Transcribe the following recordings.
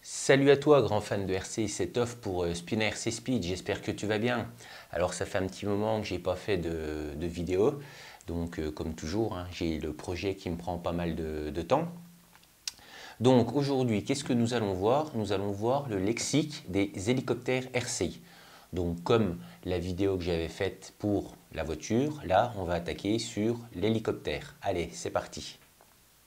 Salut à toi, grand fan de RC, c'est Toff pour Spinner RC Speed, j'espère que tu vas bien. Alors ça fait un petit moment que j'ai pas fait de vidéo, donc comme toujours, hein, j'ai le projet qui me prend pas mal de temps. Donc aujourd'hui, qu'est-ce que nous allons voir? Nous allons voir le lexique des hélicoptères RC. Donc comme la vidéo que j'avais faite pour la voiture, là on va attaquer sur l'hélicoptère. Allez, c'est parti.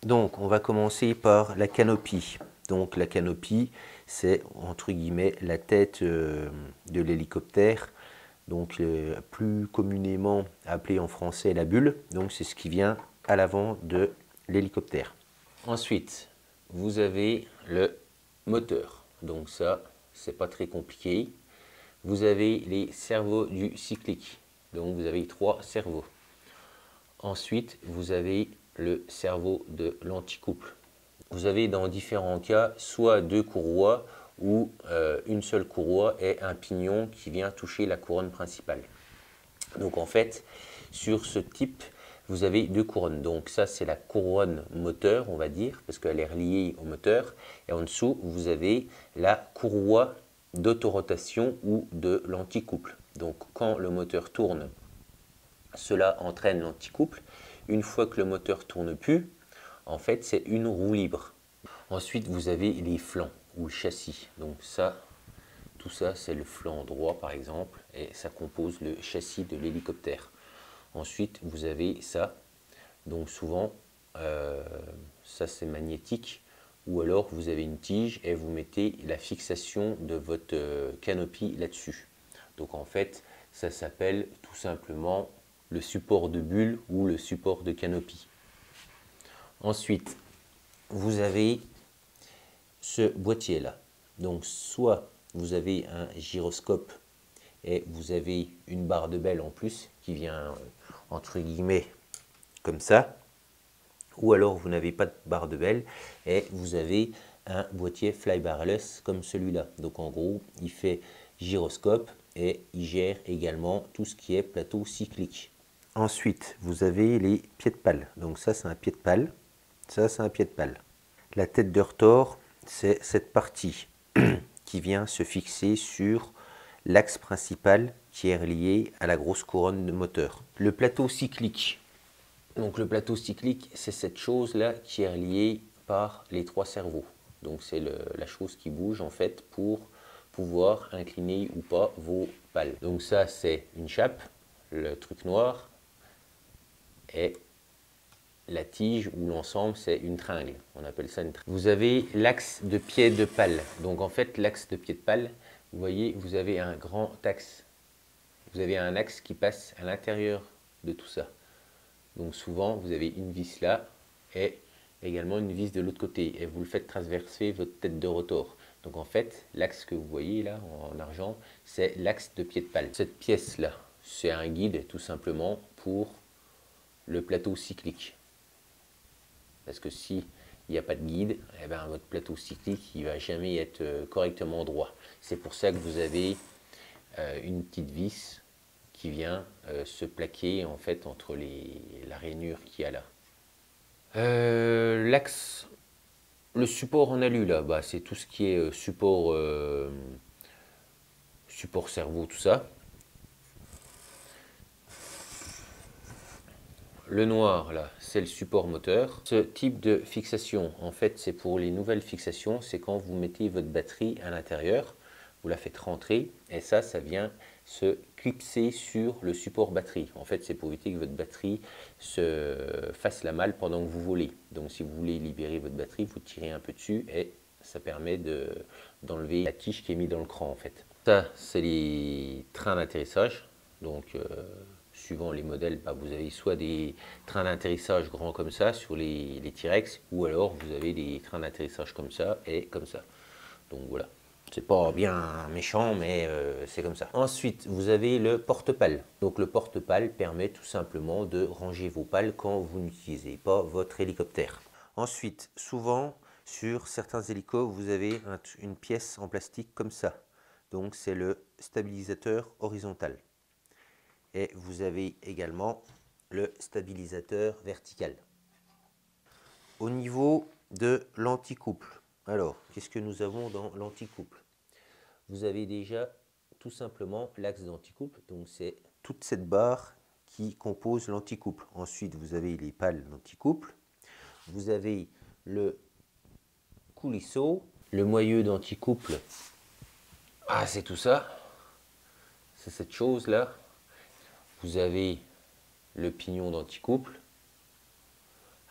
Donc, on va commencer par la canopie. Donc, la canopie, c'est entre guillemets la tête de l'hélicoptère, donc plus communément appelée en français la bulle. Donc, c'est ce qui vient à l'avant de l'hélicoptère. Ensuite, vous avez le moteur. Donc, ça, c'est pas très compliqué. Vous avez les cerveaux du cyclique. Donc, vous avez 3 cerveaux. Ensuite, vous avez le cerveau de l'anticouple. Vous avez dans différents cas soit 2 courroies ou une seule courroie et un pignon qui vient toucher la couronne principale. Donc en fait, sur ce type, vous avez 2 couronnes. Donc ça, c'est la couronne moteur, on va dire, parce qu'elle est reliée au moteur. Et en dessous, vous avez la courroie d'autorotation ou de l'anticouple. Donc quand le moteur tourne, cela entraîne l'anticouple. Une fois que le moteur tourne plus, en fait, c'est une roue libre. Ensuite, vous avez les flancs ou le châssis. Donc ça, tout ça, c'est le flanc droit par exemple, et ça compose le châssis de l'hélicoptère. Ensuite, vous avez ça. Donc souvent, ça c'est magnétique, ou alors vous avez une tige et vous mettez la fixation de votre canopie là-dessus. Donc en fait, ça s'appelle tout simplement le support de bulle ou le support de canopie. Ensuite, vous avez ce boîtier là. Donc soit vous avez un gyroscope et vous avez une barre de belle en plus qui vient entre guillemets comme ça, ou alors vous n'avez pas de barre de belle et vous avez un boîtier fly-barreless comme celui-là. Donc en gros, il fait gyroscope et il gère également tout ce qui est plateau cyclique. Ensuite, vous avez les pieds de pale. Donc ça, c'est un pied de pale. Ça, c'est un pied de pale. La tête de rotor, c'est cette partie qui vient se fixer sur l'axe principal qui est relié à la grosse couronne de moteur. Le plateau cyclique. Donc le plateau cyclique, c'est cette chose-là qui est reliée par les 3 cerveaux. Donc c'est la chose qui bouge en fait pour pouvoir incliner ou pas vos pales. Donc ça, c'est une chape, le truc noir, et la tige ou l'ensemble, c'est une tringle. On appelle ça une tringle. Vous avez l'axe de pied de pale. Donc en fait, l'axe de pied de pale, vous voyez, vous avez un grand axe. Vous avez un axe qui passe à l'intérieur de tout ça. Donc souvent, vous avez une vis là et également une vis de l'autre côté. Et vous le faites traverser votre tête de rotor. Donc en fait, l'axe que vous voyez là en argent, c'est l'axe de pied de pale. Cette pièce là, c'est un guide tout simplement pour le plateau cyclique. Parce que s'il n'y a pas de guide, eh ben, votre plateau cyclique ne va jamais être correctement droit. C'est pour ça que vous avez une petite vis qui vient se plaquer en fait entre la rainure qu'il y a là. L'axe, le support en alu là, bah, c'est tout ce qui est support cerveau, tout ça. Le noir, là, c'est le support moteur. Ce type de fixation, en fait, c'est pour les nouvelles fixations. C'est quand vous mettez votre batterie à l'intérieur, vous la faites rentrer, et ça vient se clipser sur le support batterie. En fait, c'est pour éviter que votre batterie se fasse la malle pendant que vous volez. Donc, si vous voulez libérer votre batterie, vous tirez un peu dessus, et ça permet d'enlever la tige qui est mise dans le cran, en fait. Ça, c'est les trains d'atterrissage. Donc, suivant les modèles, bah, vous avez soit des trains d'atterrissage grands comme ça sur les T-Rex, ou alors vous avez des trains d'atterrissage comme ça et comme ça. Donc voilà, c'est pas bien méchant, mais c'est comme ça. Ensuite, vous avez le porte-pales. Donc le porte-pales permet tout simplement de ranger vos pales quand vous n'utilisez pas votre hélicoptère. Ensuite, souvent sur certains hélicos, vous avez une pièce en plastique comme ça. Donc c'est le stabilisateur horizontal. Et vous avez également le stabilisateur vertical. Au niveau de l'anticouple, Alors, qu'est-ce que nous avons dans l'anticouple? Vous avez déjà tout simplement l'axe d'anticouple, donc c'est toute cette barre qui compose l'anticouple. Ensuite, vous avez les pales d'anticouple, vous avez le coulisseau, le moyeu d'anticouple. Ah, c'est tout ça, c'est cette chose-là. Vous avez le pignon d'anticouple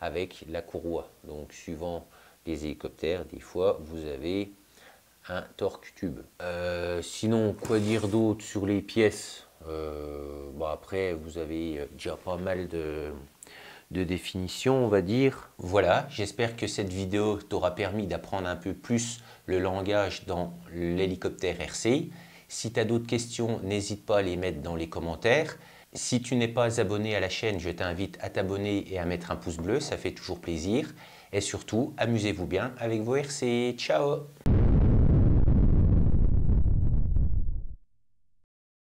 avec la courroie. Donc, suivant les hélicoptères, des fois, vous avez un torque tube. Sinon, quoi dire d'autre sur les pièces? Bon, après, vous avez déjà pas mal de définitions, on va dire. Voilà, j'espère que cette vidéo t'aura permis d'apprendre un peu plus le langage dans l'hélicoptère RCI. Si tu as d'autres questions, n'hésite pas à les mettre dans les commentaires. Si tu n'es pas abonné à la chaîne, je t'invite à t'abonner et à mettre un pouce bleu, ça fait toujours plaisir. Et surtout, amusez-vous bien avec vos RCI. Ciao!